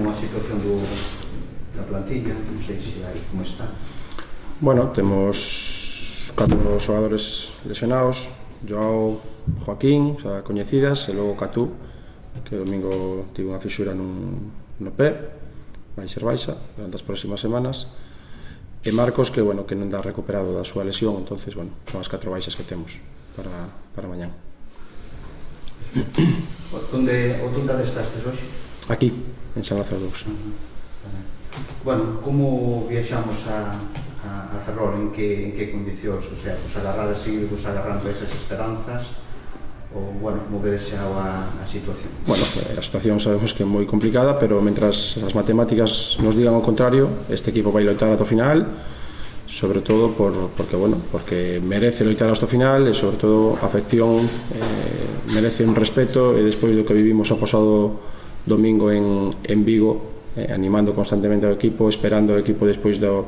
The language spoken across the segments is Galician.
como a situación da plantilla, non sei se hai como está. Bueno, temos 4 xogadores lesionados, Joao, Joaquín, xa coñecidas, e logo Catú, que o domingo tivo unha fixura no pé, vai ser baixa durante as próximas semanas, e Marcos, que non dá recuperado da súa lesión, entonces, son as 4 baixas que temos para mañán. Onde adestastes hoxe? Aquí, en San Lázaro 2. Bueno, como viaxamos a Ferrol, en que condicións? O sea, vos agarrades, seguidevos agarrando esas esperanzas, ou, como vedes xa a situación? Bueno, a situación sabemos que é moi complicada, pero mentras as matemáticas nos digan o contrario, este equipo vai loitar ata o final, sobre todo porque merece loitar hasta o final, e sobre todo a afección merece un respeto, e despois do que vivimos o pasado domingo en Vigo, animando constantemente ao equipo, esperando ao equipo despois do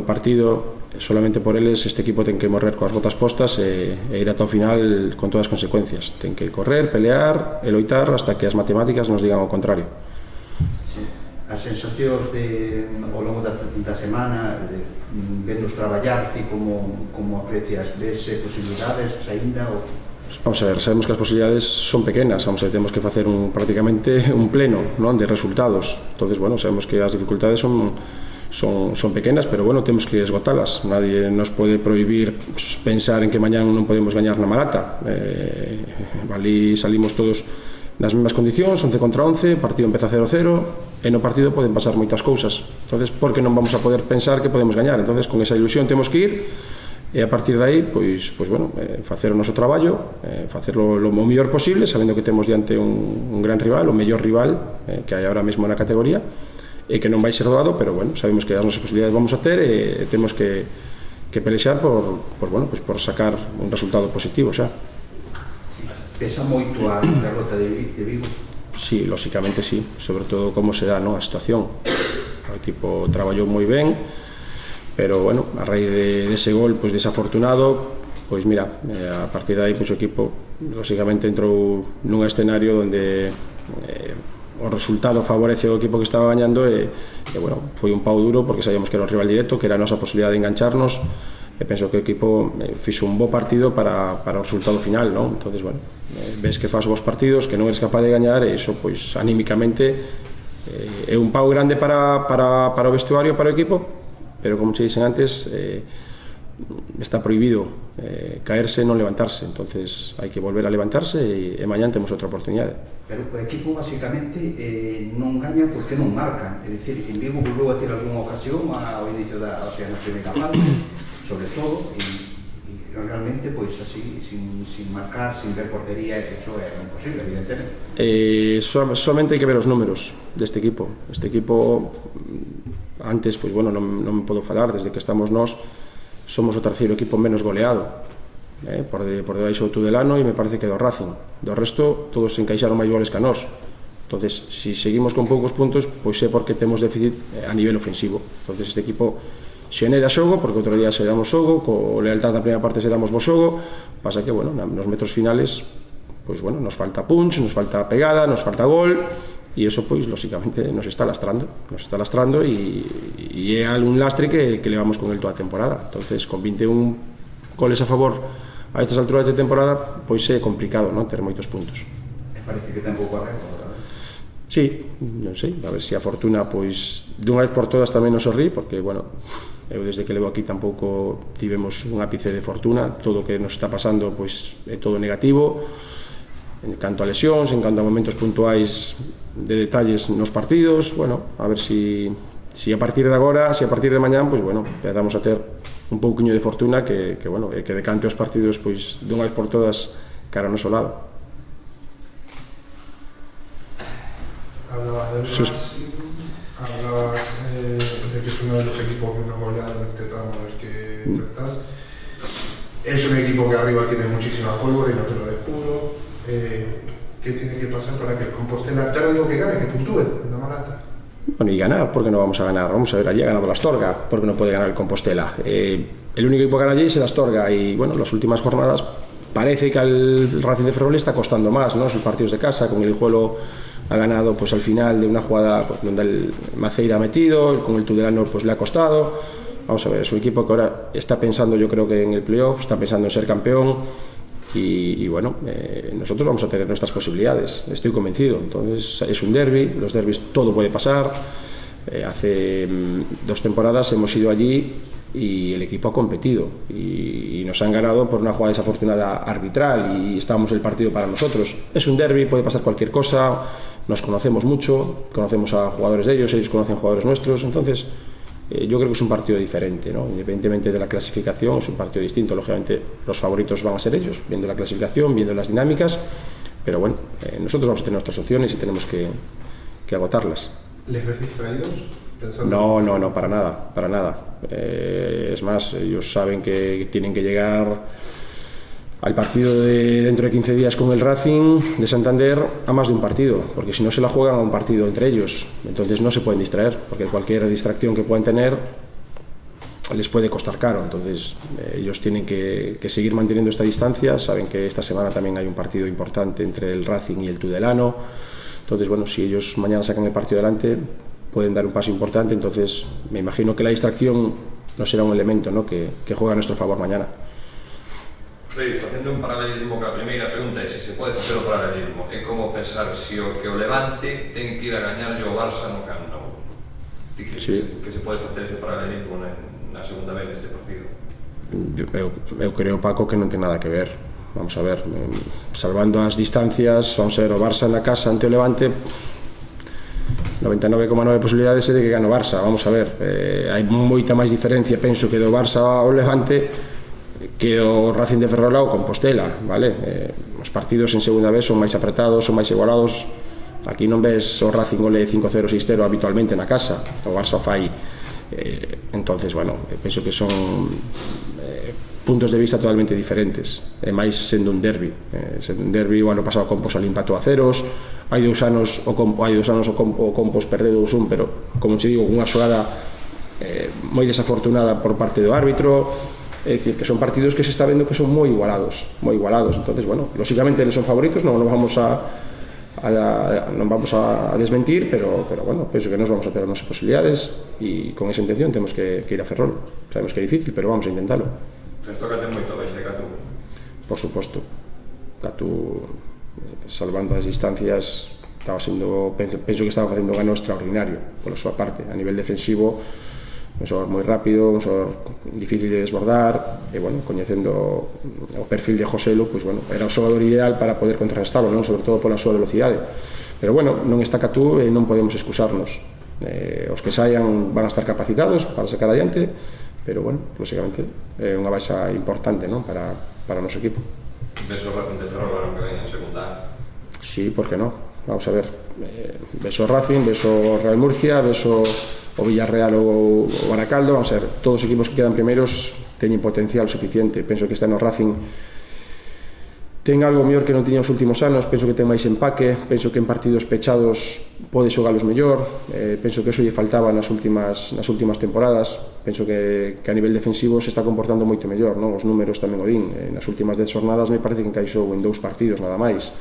partido, solamente por eles este equipo ten que morrer coas botas postas e ir ata o final con todas as consecuencias. Ten que correr, pelear e loitar hasta que as matemáticas nos digan o contrario. As sensacións ao longo da semana, vendos traballar, ti como aprecias? Ves posibilidades aínda? Vamos a ver, sabemos que as posibilidades son pequenas, temos que facer prácticamente un pleno de resultados. Entonces, sabemos que as dificultades son pequenas, pero temos que esgotalas. Nadie nos pode prohibir pensar en que mañán non podemos gañar na Malata. Ali salimos todos nas mesmas condicións, 11 contra 11, o partido empeza 0-0, e no partido poden pasar moitas cousas. Entonces, por que non vamos a poder pensar que podemos gañar? Entonces, con esa ilusión temos que ir, e a partir de aí, facer o noso traballo, facerlo o mellor posible, sabendo que temos diante un gran rival, o mellor rival que hai ahora mesmo na categoría, e que non vai ser doado, pero sabemos que as nosas posibilidades vamos a ter, e temos que pelexar por sacar un resultado positivo xa. Pesa moito a derrota de Vigo? Sí, lóxicamente sí, sobre todo como se dá a situación. O equipo traballou moi ben, pero a raíz dese gol desafortunado, a partir de aí o equipo lóxicamente entrou nun escenario onde o resultado favorece ao equipo que estaba gañando, e foi un pau duro porque sabíamos que era un rival directo, que era a nosa posibilidade de engancharnos, e penso que o equipo fixo un bo partido para o resultado final, non? Entonces, ves que faz bons partidos, que non eres capaz de gañar, e iso, anímicamente é un pau grande para o vestuario, para o equipo, pero como che dixen antes, está prohibido caerse e non levantarse, entonces hai que volver a levantarse, e mañán temos outra oportunidade. Pero o equipo basicamente non gaña porque non marca, é dicir, en Vigo volveu a ter algunha ocasión ao inicio na primeira parte, sobre todo, e realmente, así, sin marcar, sin ver portería, eso é imposible, evidentemente. Solamente hai que ver os números deste equipo. Este equipo, antes, non me podo falar, desde que estamos nós, somos o terceiro equipo menos goleado, por debaixo do Tudelano, e me parece que do Racing. Do resto, todos se encaixaron máis goles que a nós. Entonces, se seguimos con poucos puntos, é porque temos déficit a nivel ofensivo. Entonces, este equipo xenera xogo, porque outro día xeramos xogo, co lealtad da primeira parte xeramos bo xogo, pasa que, nos metros finales, nos falta punch, nos falta pegada, nos falta gol, e iso, lóxicamente, nos está lastrando, e é algún lastre que levamos con el toda a temporada. Entonces, con 21 goles a favor a estas alturas de temporada, é complicado, ter moitos puntos. Parece que ten pouco arreglo, verdad? Sí, non sei, a ver se a fortuna, dunha vez por todas tamén nos sorrí, porque, eu desde que levo aquí tampouco tivemos un ápice de fortuna, todo o que nos está pasando é todo negativo, en canto a lesións, en canto a momentos puntuais de detalles nos partidos, a ver se a partir de agora, se a partir de mañán, empezamos a ter un pouquiño de fortuna que decante os partidos dunha vez por todas cara ao noso lado. Hablabas de que es uno de los equipos menos goleados en este tramo en el que tú estás. Es un equipo que arriba tiene muchísima pólvora y no te lo descubro. ¿Qué tiene que pasar para que el Compostela, ya no digo que gane, que puntúe en la Malata? Y ganar, ¿por qué no vamos a ganar? Vamos a ver, allí ha ganado la Astorga, ¿por qué no puede ganar el Compostela? El único equipo que gana allí es el Astorga, y las últimas jornadas parece que al Racing de Ferrol está costando más, ¿no? Sus partidos de casa, con el Guijuelo ha ganado pues al final de una jugada pues, donde el Maceira ha metido, con el Tudelano pues le ha costado. Vamos a ver, es un equipo que ahora está pensando, yo creo que en el playoff, está pensando en ser campeón y bueno, nosotros vamos a tener nuestras posibilidades, estoy convencido. Entonces es un derbi, los derbis todo puede pasar. Hace 2 temporadas hemos ido allí y el equipo ha competido y nos han ganado por una jugada desafortunada arbitral y estábamos el partido para nosotros. Es un derbi, puede pasar cualquier cosa, nos conocemos mucho, conocemos a jugadores de ellos conocen jugadores nuestros, entonces yo creo que es un partido diferente, ¿no? Independientemente de la clasificación, es un partido distinto. Lógicamente los favoritos van a ser ellos, viendo la clasificación, viendo las dinámicas, pero bueno, nosotros vamos a tener nuestras opciones y tenemos que agotarlas. ¿Les ves distraídos? No, para nada. Es más, ellos saben que tienen que llegar al partido de dentro de 15 días con el Racing de Santander a más de un partido, porque si no se la juegan a un partido entre ellos, entonces no se pueden distraer, porque cualquier distracción que puedan tener les puede costar caro. Entonces ellos tienen que seguir manteniendo esta distancia, saben que esta semana también hay un partido importante entre el Racing y el Tudelano, entonces bueno, si ellos mañana sacan el partido adelante pueden dar un paso importante, entonces me imagino que la distracción no será un elemento, ¿no? que juega a nuestro favor mañana. Rei, facendo un paralelismo ca primeira pregunta é se pode facer o paralelismo. É como pensar se o Levante ten que ir a gañarlle o Barça no Camp Nou. Que se pode facer ese paralelismo na segunda vez deste partido? Eu creo, Paco, que non ten nada que ver. Vamos a ver, salvando as distancias, vamos a ver, o Barça na casa ante o Levante 99,9 posibilidades é de que gane o Barça. Vamos a ver, hai moita máis diferencia, penso, que do Barça ao Levante que o Racing de Ferrol ao Compostela, vale? Os partidos en segunda vez son máis apretados, son máis igualados. Aquí non ves o Racing gole 5-0, 6-0 habitualmente na casa, o Barça fai. Entonces, bueno, penso que son puntos de vista totalmente diferentes, e máis sendo un derbi. Sendo un derbi, o ano pasado o Compos ali empatou a ceros, hai 2 anos o Compos perdeu 2-1, pero, como te digo, unha xogada moi desafortunada por parte do árbitro. É dicir, que son partidos que se está vendo que son moi igualados. Entonces, bueno, lógicamente eles son favoritos, non vamos a desmentir, pero bueno, penso que nos vamos a ter as nosas posibilidades e con esa intención temos que ir a Ferrol. Sabemos que é difícil, pero vamos a intentalo. Pero toca ter moito baixo de Catú. Por suposto. Catú, salvando as distancias, penso que estaba facendo un ano extraordinario pola súa parte, a nivel defensivo. Un xogador moi rápido, un xogador difícil de desbordar e, bueno, coñecendo o perfil de Joselu, pois, bueno, era o xogador ideal para poder contrarrestarlo, non? Sobre todo pola súa velocidade. Pero, bueno, non está Catú e non podemos excusarnos. Os que saian van a estar capacitados para sacar adiante, pero, bueno, lógicamente é unha baixa importante, non? Para o noso equipo. Ves o Racing de Ferrol ano que ven en segunda? Sí, por que non? Vamos a ver, ves o Racing, ves o Real Murcia, ves o Villarreal ou o Baracaldo, vamos a ver, todos os equipos que quedan primeiros teñen potencial suficiente. Penso que este ano Racing ten algo mellor que non tiña os últimos anos, penso que ten máis empaque, penso que en partidos pechados pode xogalos mellor, penso que eso lle faltaba nas últimas temporadas, penso que a nivel defensivo se está comportando moito mellor, non? Os números tamén o din, nas últimas 10 jornadas me parece que encaixou en 2 partidos nada máis,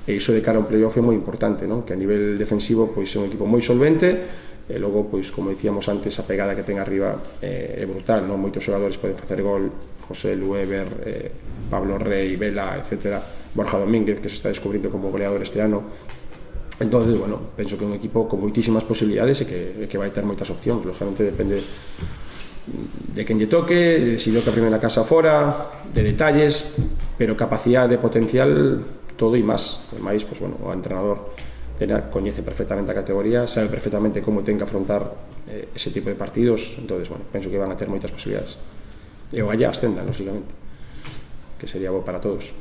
e iso de cara a un playoff é moi importante, non? Que a nivel defensivo pois é un equipo moi solvente. E logo, pois, como dicíamos antes, a pegada que ten arriba é brutal, non? Moitos xogadores poden facer gol, José Lueber, Pablo Rey, Vela, etc. Borja Domínguez, que se está descubrindo como goleador este ano. Entonces, bueno, penso que é un equipo con moitísimas posibilidades e que vai ter moitas opcións. Lógicamente depende de quen lle toque, se toca a primeira casa fora, de detalles, pero capacidade, potencial, todo e máis. E máis, pois, bueno, o entrenador coñece perfectamente a categoría, sabe perfectamente como ten que afrontar ese tipo de partidos, entonces, bueno, penso que van a ter moitas posibilidades. E o Gallá ascenda, lógicamente, que sería bo para todos.